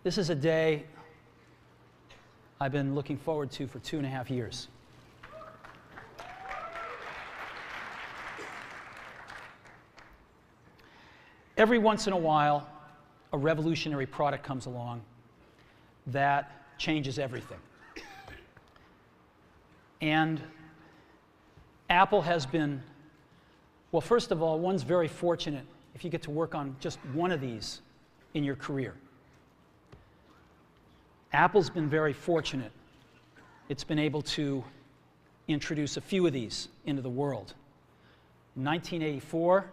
This is a day I've been looking forward to for 2.5 years. Every once in a while, a revolutionary product comes along that changes everything. And Apple has been, well, first of all, one's very fortunate if you get to work on just one of these in your career. Apple's been very fortunate. It's been able to introduce a few of these into the world. In 1984,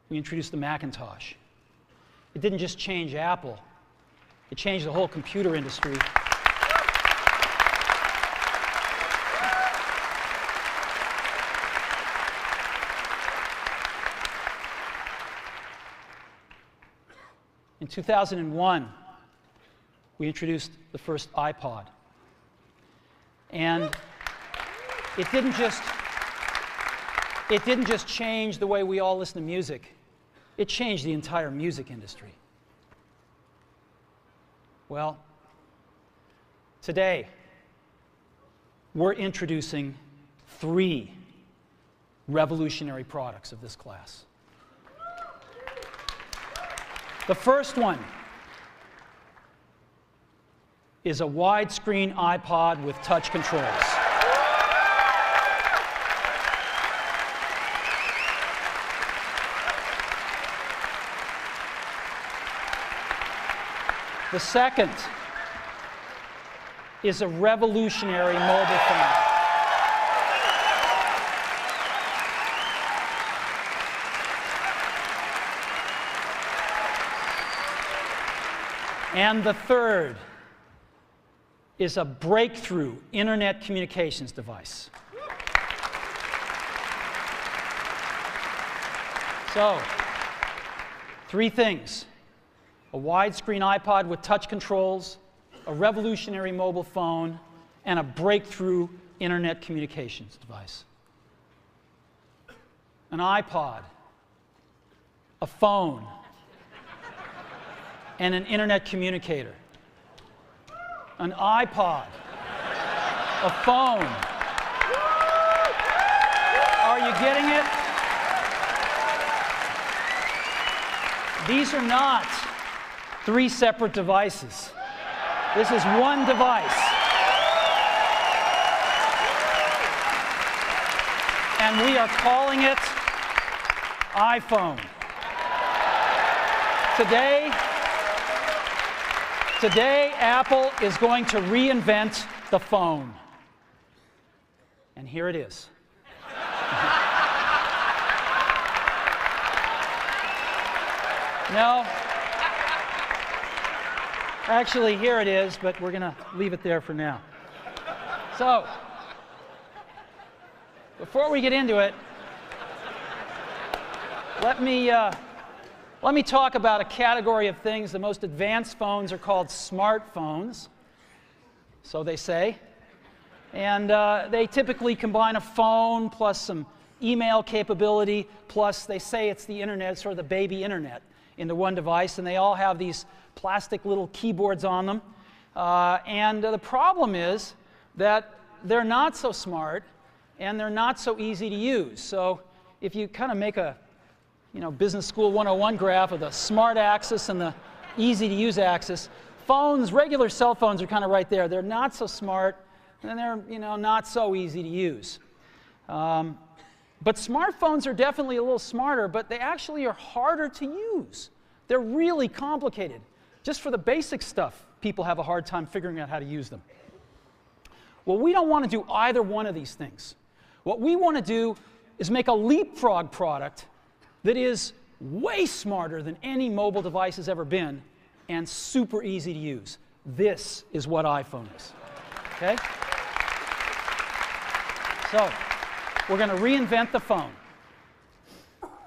we introduced the Macintosh. It didn't just change Apple, it changed the whole computer industry. In 2001, we introduced the first iPod. And it didn't just change the way we all listen to music. It changed the entire music industry. Well, today, we're introducing 3 revolutionary products of this class. The first one is a widescreen iPod with touch controls. The second is a revolutionary mobile phone. And the third is a breakthrough internet communications device. So, 3 things. A widescreen iPod with touch controls, a revolutionary mobile phone, and a breakthrough internet communications device. An iPod, a phone, and an internet communicator. An iPod, a phone. Are you getting it? These are not 3 separate devices. This is one device. And we are calling it iPhone. Today, Apple is going to reinvent the phone. And here it is. No. Actually, here it is, but we're going to leave it there for now. So, before we get into it, let me talk about a category of things. The most advanced phones are called smartphones, so they say. And they typically combine a phone plus some email capability, plus they say it's the internet, sort of the baby internet, into one device, and they all have these plastic little keyboards on them. The problem is that they're not so smart and they're not so easy to use. So if you kind of make a Business School 101 graph of the smart axis and the easy to use axis, regular cell phones are kind of right there. They're not so smart and they're not so easy to use. But smartphones are definitely a little smarter, but they actually are harder to use. They're really complicated. Just for the basic stuff, people have a hard time figuring out how to use them. Well, we don't want to do either one of these things. What we want to do is make a leapfrog product that is way smarter than any mobile device has ever been and super easy to use. This is what iPhone is. Okay? So, we're going to reinvent the phone.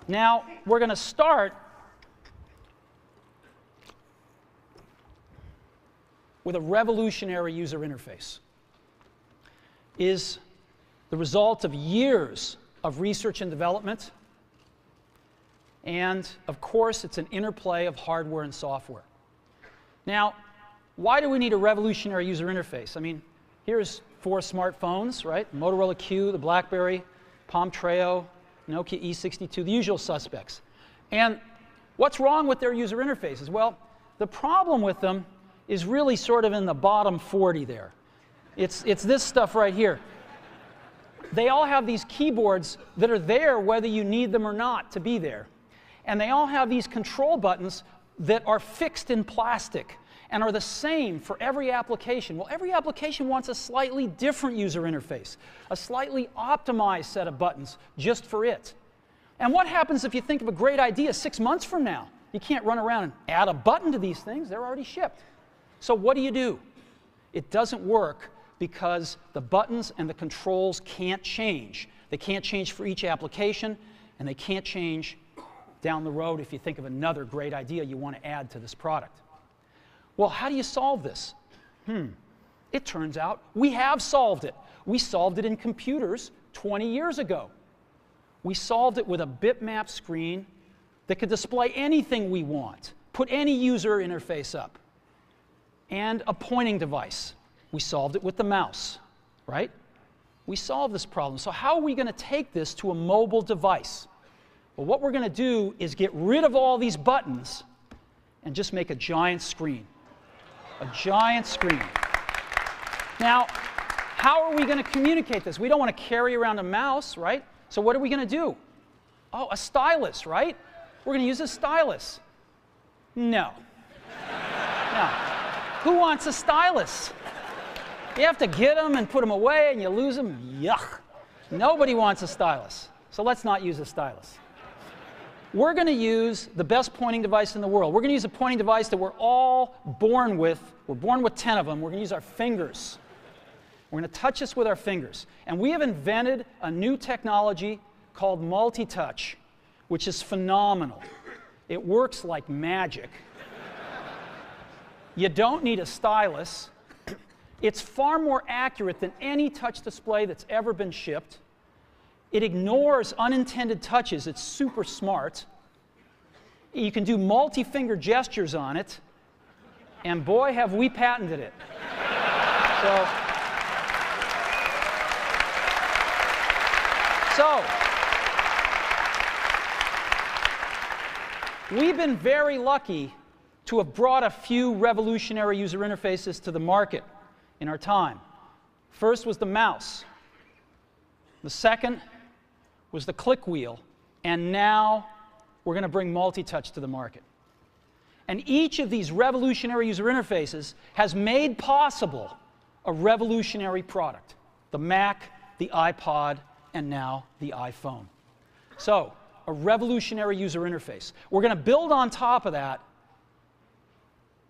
Now, we're going to start with a revolutionary user interface. Is the result of years of research and development. And, of course, it's an interplay of hardware and software. Now, why do we need a revolutionary user interface? I mean, here's 4 smartphones, right? Motorola Q, the BlackBerry, Palm Treo, Nokia E62, the usual suspects. And what's wrong with their user interfaces? Well, the problem with them is really sort of in the bottom 40 there. It's this stuff right here. They all have these keyboards that are there whether you need them or not to be there. And they all have these control buttons that are fixed in plastic and are the same for every application. Well, every application wants a slightly different user interface, a slightly optimized set of buttons just for it. And what happens if you think of a great idea 6 months from now? You can't run around and add a button to these things. They're already shipped. So what do? It doesn't work because the buttons and the controls can't change. They can't change for each application, and they can't change down the road if you think of another great idea you want to add to this product. Well, how do you solve this? It turns out we have solved it. We solved it in computers 20 years ago. We solved it with a bitmap screen that could display anything we want, put any user interface up, and a pointing device. We solved it with the mouse, right? We solved this problem. So how are we going to take this to a mobile device? Well, what we're going to do is get rid of all these buttons and just make a giant screen. A giant screen. Now, how are we going to communicate this? We don't want to carry around a mouse, right? So what are we going to do? Oh, a stylus, right? We're going to use a stylus. No. No. Who wants a stylus? You have to get them and put them away and you lose them. Yuck. Nobody wants a stylus. So let's not use a stylus. We're going to use the best pointing device in the world. We're going to use a pointing device that we're all born with. We're born with 10 of them. We're going to use our fingers. We're going to touch this with our fingers. And we have invented a new technology called multi-touch, which is phenomenal. It works like magic. You don't need a stylus. It's far more accurate than any touch display that's ever been shipped. It ignores unintended touches. It's super smart. You can do multi-finger gestures on it. And boy, have we patented it. So, we've been very lucky to have brought a few revolutionary user interfaces to the market in our time. First was the mouse. The second was the click wheel. And now we're going to bring multi-touch to the market. And each of these revolutionary user interfaces has made possible a revolutionary product. The Mac, the iPod, and now the iPhone. So, a revolutionary user interface. We're going to build on top of that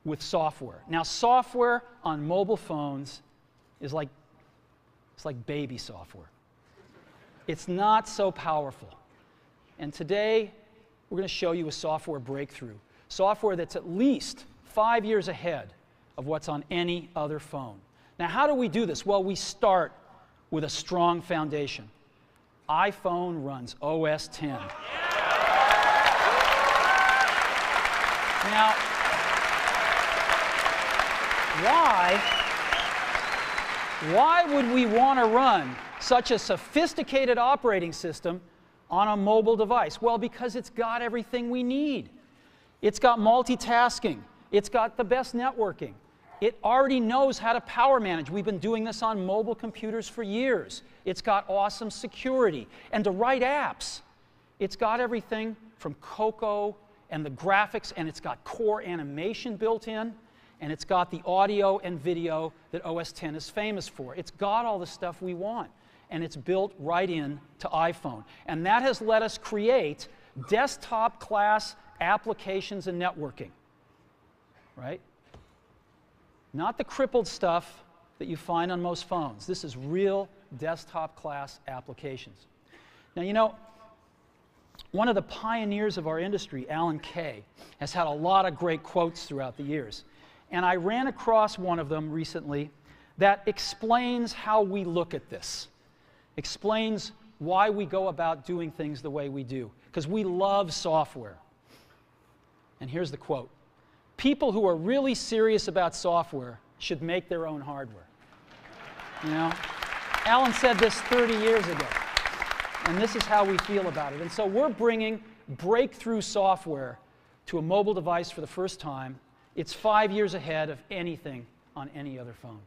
with software. Now, software on mobile phones is like, it's like baby software. It's not so powerful. And today, we're going to show you a software breakthrough. Software that's at least 5 years ahead of what's on any other phone. Now, how do we do this? Well, we start with a strong foundation. iPhone runs OS 10. Now, why would we want to run such a sophisticated operating system on a mobile device? Well, because it's got everything we need. It's got multitasking. It's got the best networking. It already knows how to power manage. We've been doing this on mobile computers for years. It's got awesome security. And to write apps, it's got everything from Cocoa and the graphics, and it's got core animation built in, and it's got the audio and video that OS X is famous for. It's got all the stuff we want, and it's built right in to iPhone. And that has let us create desktop-class applications and networking, right? Not the crippled stuff that you find on most phones. This is real desktop-class applications. Now, you know, one of the pioneers of our industry, Alan Kay, has had a lot of great quotes throughout the years. And I ran across one of them recently that explains how we look at this, explains why we go about doing things the way we do, because we love software. And here's the quote. people who are really serious about software should make their own hardware. You know? Alan said this 30 years ago, and this is how we feel about it. And so we're bringing breakthrough software to a mobile device for the first time. It's 5 years ahead of anything on any other phone.